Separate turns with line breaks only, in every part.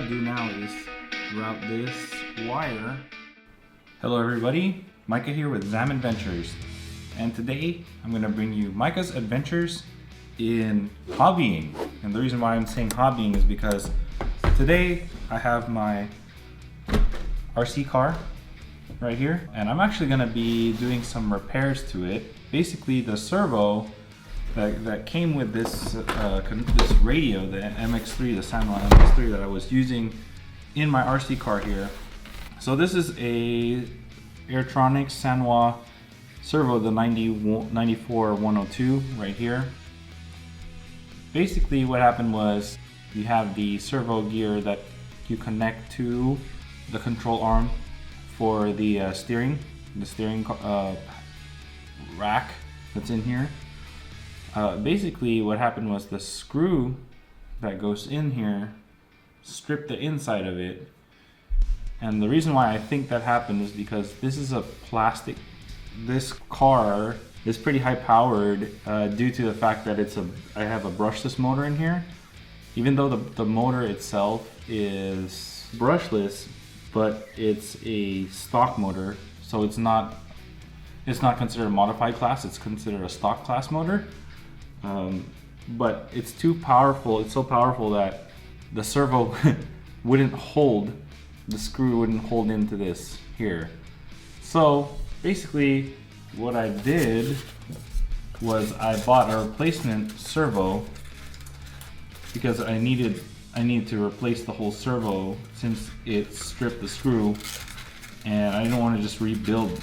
gotta do now is route this wire. Hello everybody, Micha here with ZAM Adventures, and today I'm gonna bring you Micha's adventures in hobbying. And the reason why I'm saying hobbying is because today I have my RC car right here, and I'm actually gonna be doing some repairs to it. Basically, the servo that came with this radio, the MX3, the Sanwa MX3 that I was using in my RC car here. So this is a Airtronics Sanwa servo, the 94102 right here. Basically what happened was you have the servo gear that you connect to the control arm for the steering rack that's in here. Basically what happened was the screw that goes in here stripped the inside of it. And the reason why I think that happened is because this is a plastic, this car is pretty high powered due to the fact that I have a brushless motor in here. Even though the motor itself is brushless, but it's a stock motor, so it's not considered a modified class, it's considered a stock class motor. But it's too powerful, it's so powerful that the servo wouldn't hold, the screw wouldn't hold into this here. So basically what I did was I bought a replacement servo because I needed to replace the whole servo since it stripped the screw, and I didn't want to just rebuild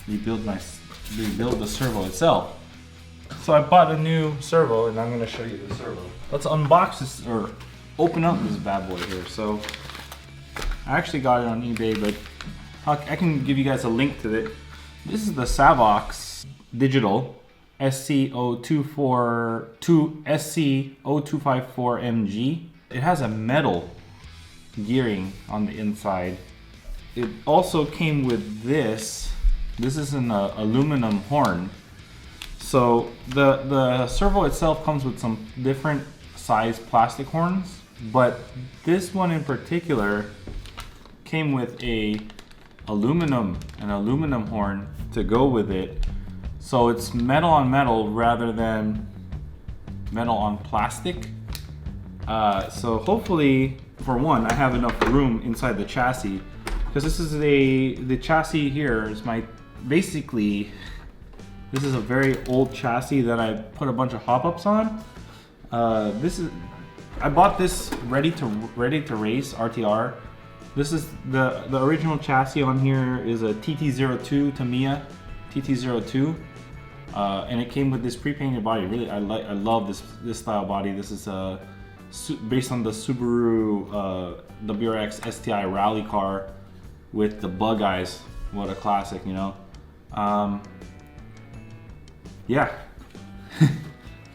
the servo itself. So I bought a new servo, and I'm going to show you the servo. Let's unbox this, or open up this bad boy here. So I actually got it on eBay, but I can give you guys a link to it. This is the Savox Digital SC0254MG. It has a metal gearing on the inside. It also came with this. This is an aluminum horn. So the servo itself comes with some different size plastic horns, but this one in particular came with an aluminum horn to go with it. So it's metal on metal rather than metal on plastic. So hopefully, for one, I have enough room inside the chassis, because this is the chassis here is basically this is a very old chassis that I put a bunch of hop-ups on. I bought this ready to race RTR. This is the original chassis on here is a TT02 Tamiya TT02, and it came with this pre-painted body. Really, I love this style body. This is based on the Subaru WRX STI rally car with the bug eyes. What a classic, you know. Yeah,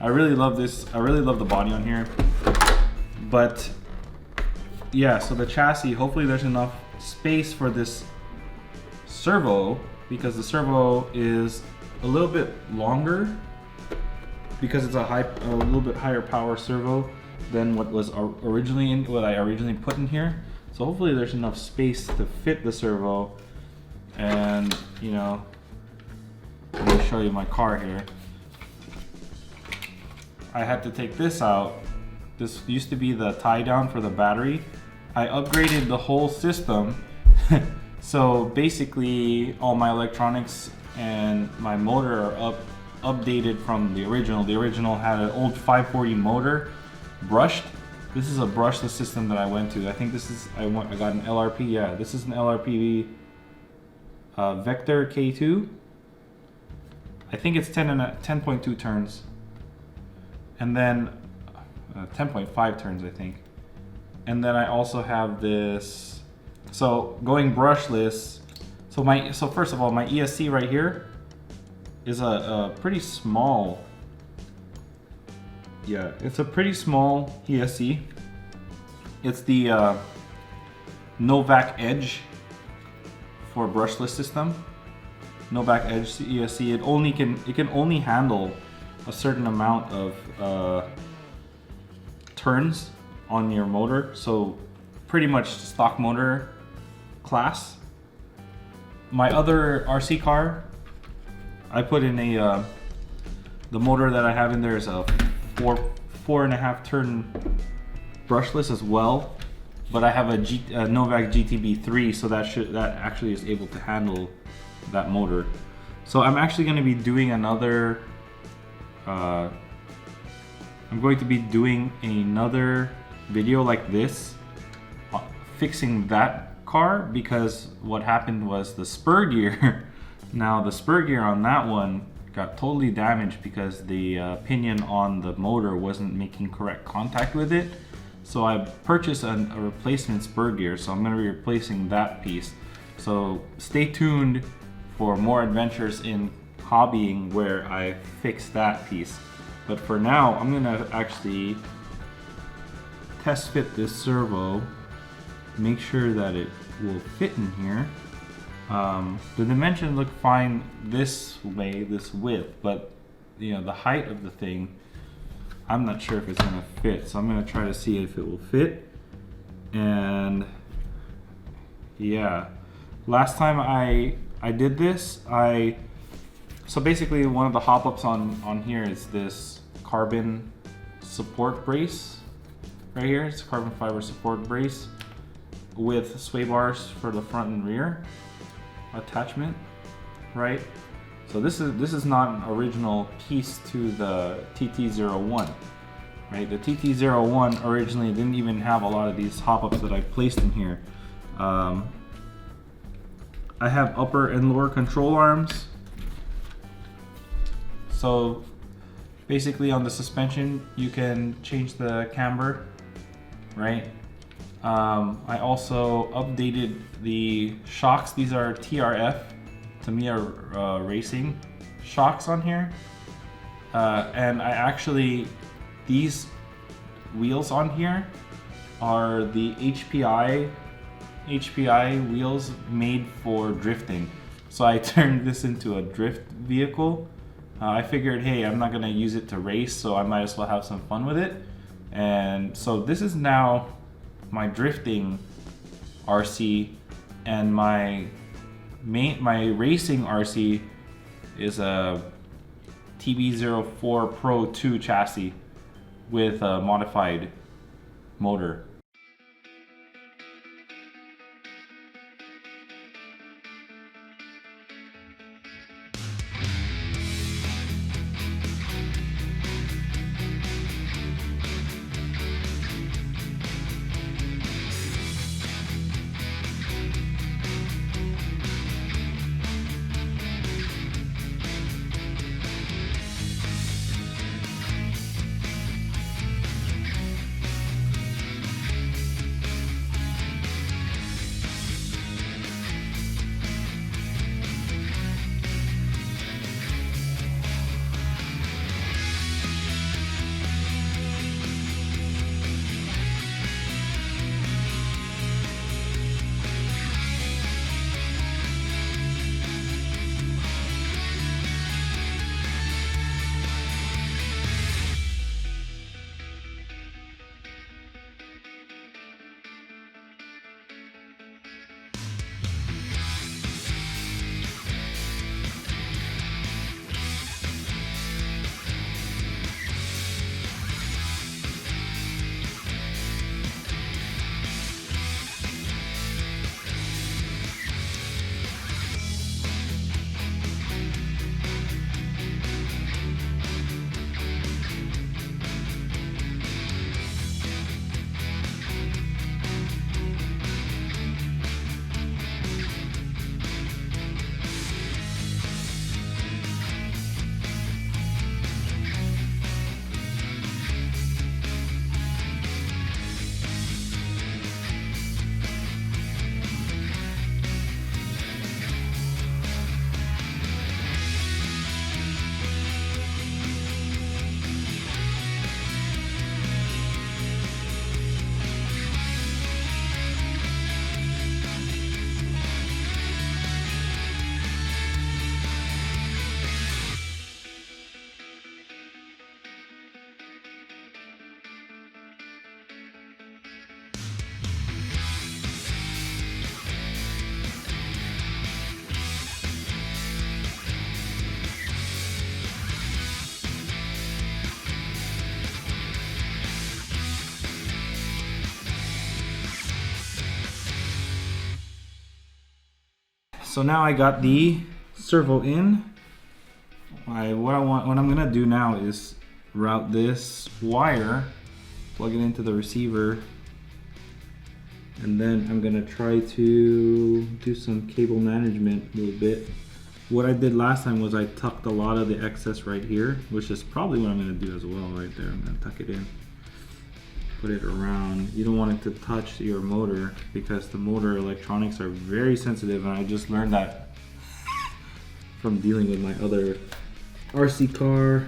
I really love this. I really love the body on here. But yeah, so the chassis, hopefully there's enough space for this servo, because the servo is a little bit longer, because it's a little bit higher power servo than what I originally put in here. So hopefully there's enough space to fit the servo. And you know, let me show you my car here. I had to take this out. This used to be the tie down for the battery. I upgraded the whole system. So basically all my electronics and my motor are updated from the original. The original had an old 540 motor, brushed. This is a brushless system that I went to. I think this is, I got an LRP, yeah, this is an LRP Vector K2. I think it's 10.2 turns. And then 10.5 turns, I think. And then I also have this, so going brushless. So first of all, my ESC right here is a pretty small, yeah, it's a pretty small ESC. It's the Novak Edge for brushless system. Novak Edge ESC. It can only handle a certain amount of turns on your motor. So pretty much stock motor class. My other RC car, I put in a the motor that I have in there is a 4.5 turn brushless as well, but I have a Novak GTB3, so that actually is able to handle that motor. So I'm actually going to be doing another. I'm going to be doing another video like this, fixing that car, because what happened was the spur gear. Now the spur gear on that one got totally damaged because the pinion on the motor wasn't making correct contact with it. So I purchased a replacement spur gear, so I'm going to be replacing that piece. So stay tuned for more adventures in hobbying where I fix that piece. But for now, I'm going to actually test fit this servo, make sure that it will fit in here. The dimensions look fine this way, this width, but you know, the height of the thing, I'm not sure if it's gonna fit. So I'm gonna try to see if it will fit. And yeah, last time I did this, so basically one of the hop-ups on here is this carbon support brace right here. It's a carbon fiber support brace with sway bars for the front and rear attachment, right? So this is not an original piece to the TT01, right? The TT01 originally didn't even have a lot of these hop-ups that I placed in here. I have upper and lower control arms. So basically on the suspension, you can change the camber, right? I also updated the shocks. These are TRF, Tamiya Racing shocks on here. And I actually, these wheels on here are the HPI wheels made for drifting. So I turned this into a drift vehicle. I figured, hey, I'm not gonna use it to race, so I might as well have some fun with it. And so this is now my drifting RC, and my racing RC is a TB04 Pro 2 chassis with a modified motor. So now I got the servo in. What I'm gonna do now is route this wire, plug it into the receiver, and then I'm gonna try to do some cable management a little bit. What I did last time was I tucked a lot of the excess right here, which is probably what I'm gonna do as well right there. I'm gonna tuck it in, put it around. You don't want it to touch your motor because the motor electronics are very sensitive, and I just learned that from dealing with my other RC car.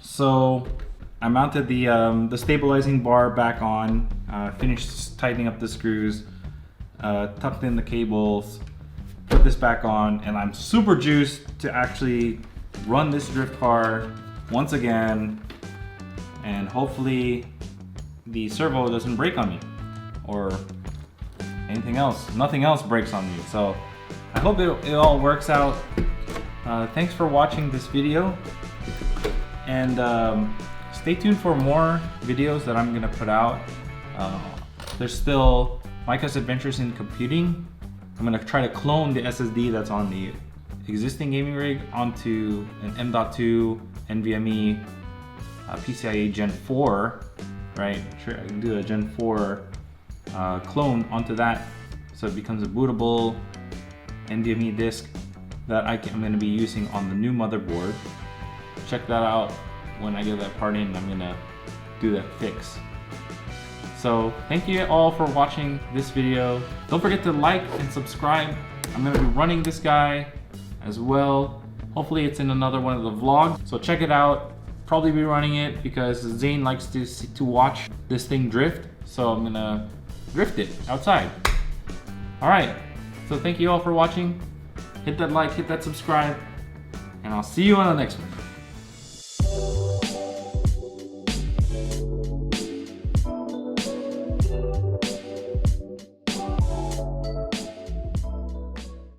So I mounted the stabilizing bar back on, finished tightening up the screws, tucked in the cables, put this back on, and I'm super juiced to actually run this drift car once again, and hopefully the servo doesn't break on me or anything else. Nothing else breaks on me. So I hope it all works out. Thanks for watching this video, and stay tuned for more videos that I'm gonna put out. There's still Micha's Adventures in Computing. I'm gonna try to clone the SSD that's on the existing gaming rig onto an M.2 NVMe PCIe Gen 4, right? Sure, I can do a Gen 4 clone onto that, so it becomes a bootable NVMe disk that I'm going to be using on the new motherboard. Check that out when I get that part in. I'm going to do that fix. So thank you all for watching this video. Don't forget to like and subscribe. I'm going to be running this guy as well. Hopefully it's in another one of the vlogs, so check it out. Probably be running it because Zane likes to watch this thing drift, so I'm going to drift it outside. Alright, so thank you all for watching. Hit that like, hit that subscribe, and I'll see you on the next one.